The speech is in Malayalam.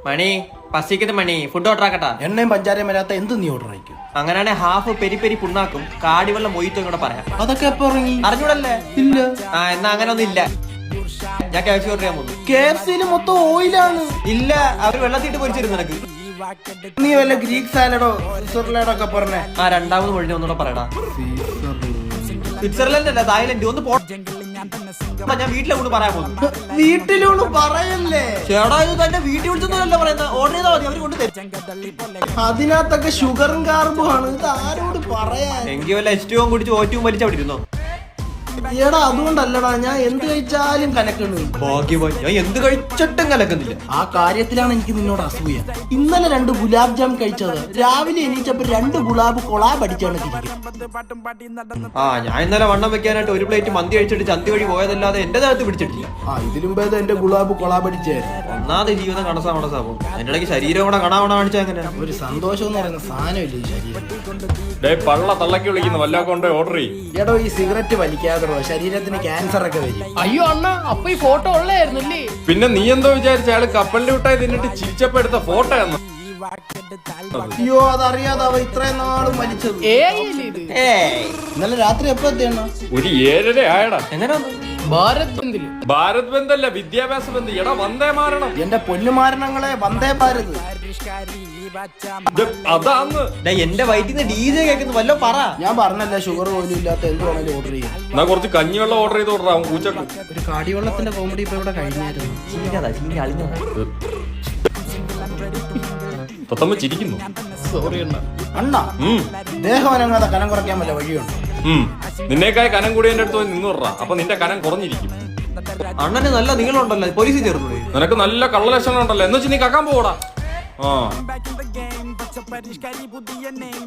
മണി പസിക്കുന്ന മണി ഫുഡ് ഓർഡർ ആക്കട്ടാ. എണ്ണയും പഞ്ചാരയും വരാത്ത എന്ത് നീ ഓർഡർ ആയിക്കും? അങ്ങനെയാണെ ഹാഫ് പെരി പെരി പുണ്ണാക്കും കാടിവെള്ളം മൊയ്ത്തും കൂടെ പറയാം. അതൊക്കെ എപ്പോ ഇറങ്ങി? അറിഞ്ഞൂടല്ലേ? ഇല്ല. എന്നാ അങ്ങനെ ഒന്നും ഇല്ല. ഞാൻ KFC ഓർഡർ ചെയ്യാൻ പോകുന്നു. KFC മൊത്തം ഓയിലാണ്. ഇല്ല, അവര് വെള്ളത്തിട്ട് പൊരിച്ചിരുന്നു നിനക്ക്. നീ വല്ല ഗ്രീക്ക് സാലഡോ സ്വിറ്റ്സർലാൻഡോ ഒക്കെ പറഞ്ഞേ. രണ്ടാമത് മൊഴിഞ്ഞ ഒന്നുകൂടെ പറയടാ. സ്വിറ്റ്സർലൻഡ് അല്ല, തായ്ലൻഡ്. ഒന്ന് പോ. ഞാൻ വീട്ടിലെ കൊണ്ട് പറയാൻ പോകുന്നു. വീട്ടിലോട് പറയല്ലേ? ചേടാ, ഇത് തന്നെ വീട്ടിൽ വിളിച്ചൊന്നുമല്ല പറയുന്നത്. ഓർഡർ ചെയ്താൽ മതി, അവര് കൊണ്ട് തരും. അതിനകത്തൊക്കെ ഷുഗറും കാർബും ആണ്. ഇത് ആരോട് പറയാൻ? എങ്കിൽ വല്ല H2O കുടിച്ച് O2 വലിച്ച് അവിടെ ഇരുന്നോ? എടാ അതുകൊണ്ടല്ലടാ, ഞാൻ എന്ത് കഴിച്ചാലും കലക്കുന്നു. ഭാഗ്യവാൻ, ഞാൻ എന്ത് കഴിച്ചിട്ടും കലക്കുന്നില്ല. ആ കാര്യത്തിലാണ് എനിക്ക് നിന്നോട് അസൂയ. ഇന്നലെ 2 ഗുലാബ് ജാം കഴിച്ചത്, രാവിലെ എണീച്ചപ്പോ 2 ഗുലാബ് കൊളാബ് അടിച്ചാണ് തിരികെ. ഞാൻ ഇന്നലെ വണ്ണം വെക്കാനായിട്ട് ഒരു പ്ലേറ്റ് മന്തി കഴിച്ചിട്ട് ചന്തി വഴി പോയതല്ലാതെ എന്റെ ദേഹത്ത് പിടിച്ചിട്ടില്ല. ഇതിലും ഭേദം എന്റെ ഗുലാബ് കൊളാബ് അടിച്ചായിരുന്നു. ഒന്നാമത് ജീവിതം കണസാവണസാവും. അതിന്റെ ഇടയ്ക്ക് ശരീരം കൂടെ കണാവണ കാണിച്ചാൽ എങ്ങനെ? ഒരു സന്തോഷം എന്ന് പറയുന്ന സാധനമില്ല ഈ ശരീരം. പള്ള തള്ളക്കി വിളിക്കുന്ന വല്ല കൊണ്ട് ഓർഡർ ചെയ്യും. എടോ, ഈ സിഗരറ്റ് വലിക്കാതെ ശരീരത്തിന് ക്യാൻസർ ഒക്കെ വരും. അയ്യോ അണ്ണ, അപ്പൊ ഈ ഫോട്ടോ ഉള്ളായിരുന്നല്ലേ? പിന്നെ നീ എന്തോ വിചാരിച്ച അയാള് കപ്പലിന്റെ വിട്ടായി തിന്നിട്ട് ചിരിച്ചപ്പോ എടുത്ത ഫോട്ടോ എന്ന്? അയ്യോ, അതറിയാതെ അവ ഇത്രയും നാളും വലിച്ചത്. ഇന്നലെ രാത്രി എപ്പോ എത്തിയണ്ണ? ഒരു 7:30 ആയടാ. എങ്ങനെ ഭാരത് ബന്ധല്ല, വിദ്യാഭ്യാസ ബന്ധം. എടാ വന്ദേ മാരണം. എന്റെ പൊന്നുമാരണങ്ങളെ, വന്ദേ ഭാരത്. അതാന്ന് എന്റെ വയറ്റിൽ നിന്ന് DJ കേൾക്കുന്നു. വല്ലോ പറ. ഞാൻ പറഞ്ഞല്ലേ, ഷുഗർ പോലും ഇല്ലാത്ത എന്ത് വേണേലും ഓർഡർ ചെയ്യാം. എന്നാ കുറച്ച് കഞ്ഞിവെള്ളം ഓർഡർ ചെയ്ത് ഓർഡർ ആവും പൂച്ചക്കും. ഒരു കാടിവെള്ളത്തിന്റെ കോമഡി ഇപ്പൊ ഇവിടെ കഴിഞ്ഞായിരുന്നു. തത്തമ്മ ചിരിക്കുന്നു. സോറി അണ്ണ. അണ്ണാ, ദേഹം അനങ്ങാതെ കനം കുറയ്ക്കാൻ വല്ല വഴിയുണ്ട്? നിന്നേക്കായ കനം കൂടി എന്റെ അടുത്ത് പോയി നിന്നുറ. അപ്പൊ നിന്റെ കനം കുറഞ്ഞിരിക്കും. അണ്ണന് നല്ല നീളമുണ്ടല്ലോ, പോലീസിൽ ചേർന്നു. നിനക്ക് നല്ല കള്ളലക്ഷണം ഉണ്ടല്ലോ. എന്ന് വെച്ച് നീ കക്കാൻ പോടാ.